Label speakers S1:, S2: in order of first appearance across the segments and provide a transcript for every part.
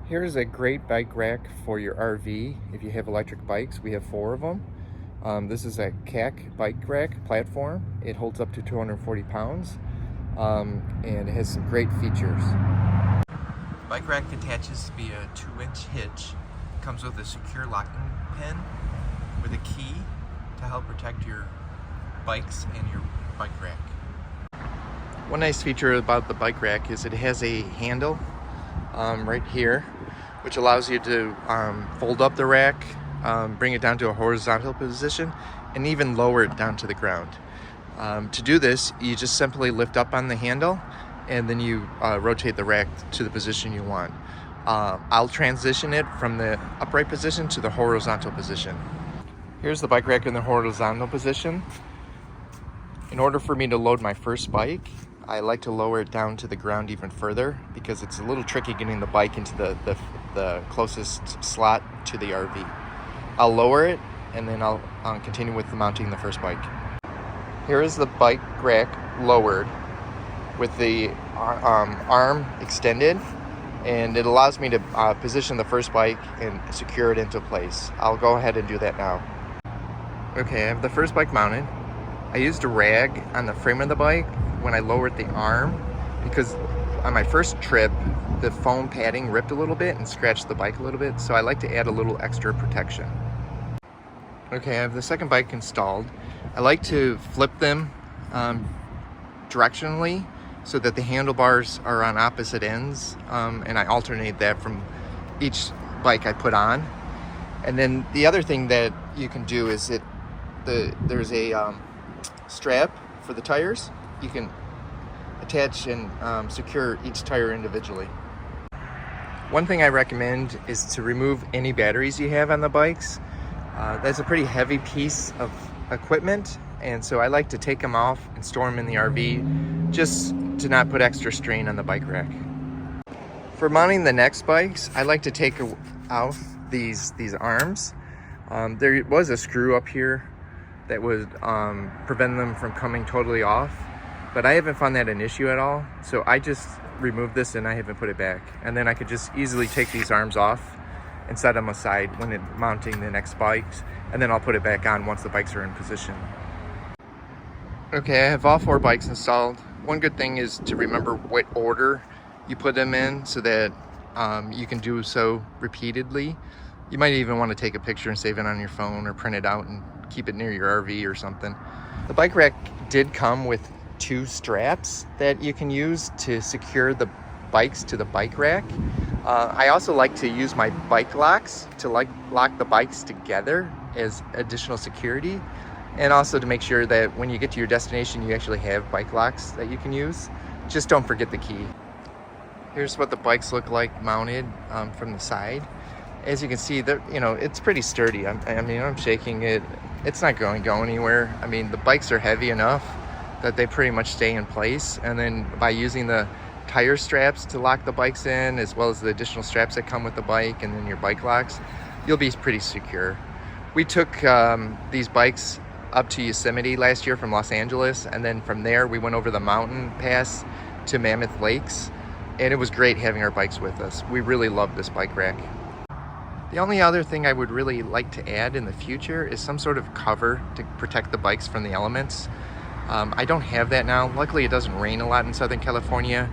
S1: Here's a great bike rack for your RV. If you have electric bikes, we have 4 of them. This is a CAC bike rack platform. It holds up to 240 pounds and it has some great features. The bike rack attaches via 2-inch hitch. Comes with a secure locking pin with a key to help protect your bikes and your bike rack. One nice feature about the bike rack is it has a handle right here, which allows you to fold up the rack, bring it down to a horizontal position, and even lower it down to the ground. To do this, you just simply lift up on the handle, and then you rotate the rack to the position you want. I'll transition it from the upright position to the horizontal position. Here's the bike rack in the horizontal position. In order for me to load my first bike, I like to lower it down to the ground even further because it's a little tricky getting the bike into the closest slot to the RV. I'll lower it and then I'll continue with mounting the first bike. Here is the bike rack lowered with the arm extended, and it allows me to position the first bike and secure it into place. I'll go ahead and do that now. Okay, I have the first bike mounted. I used a rag on the frame of the bike when I lowered the arm because on my first trip the foam padding ripped a little bit and scratched the bike a little bit, so I like to add a little extra protection. Okay, I have the second bike installed. I like to flip them directionally so that the handlebars are on opposite ends, and I alternate that from each bike I put on. And then the other thing that you can do is there's a strap for the tires. You can attach and secure each tire individually. One thing I recommend is to remove any batteries you have on the bikes. That's a pretty heavy piece of equipment, and so I like to take them off and store them in the RV just to not put extra strain on the bike rack. For mounting the next bikes, I like to take out these arms. There was a screw up here that would prevent them from coming totally off, but I haven't found that an issue at all, so I just removed this and I haven't put it back. And then I could just easily take these arms off and set them aside when mounting the next bikes, and then I'll put it back on once the bikes are in position. Okay, I have all 4 bikes installed. One good thing is to remember what order you put them in so that you can do so repeatedly. You might even want to take a picture and save it on your phone or print it out and keep it near your RV or something. The bike rack did come with 2 straps that you can use to secure the bikes to the bike rack. I also like to use my bike locks to lock the bikes together as additional security, and also to make sure that when you get to your destination you actually have bike locks that you can use. Just don't forget the key. Here's what the bikes look like mounted from the side. As you can see, it's pretty sturdy. I'm shaking it. It's not going to go anywhere. I mean, the bikes are heavy enough that they pretty much stay in place. And then by using the tire straps to lock the bikes in, as well as the additional straps that come with the bike and then your bike locks, you'll be pretty secure. We took these bikes up to Yosemite last year from Los Angeles, and then from there we went over the mountain pass to Mammoth Lakes, and it was great having our bikes with us. We really love this bike rack. The only other thing I would really like to add in the future is some sort of cover to protect the bikes from the elements. I don't have that now. Luckily, it doesn't rain a lot in Southern California.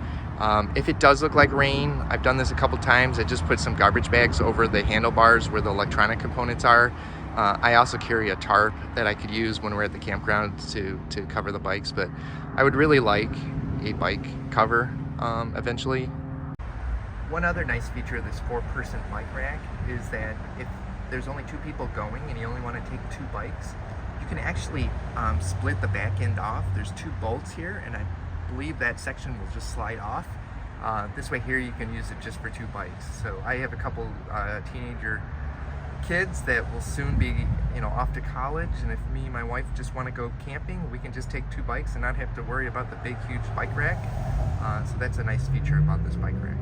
S1: If it does look like rain, I've done this a couple times. I just put some garbage bags over the handlebars where the electronic components are. I also carry a tarp that I could use when we're at the campground to cover the bikes, but I would really like a bike cover eventually. One other nice feature of this 4-person bike rack is that if there's only 2 people going and you only want to take 2 bikes, you can actually split the back end off. There's 2 bolts here, and I believe that section will just slide off. This way here you can use it just for 2 bikes. So I have a couple teenager kids that will soon be off to college, and if me and my wife just want to go camping, we can just take 2 bikes and not have to worry about the big huge bike rack. So that's a nice feature about this bike rack.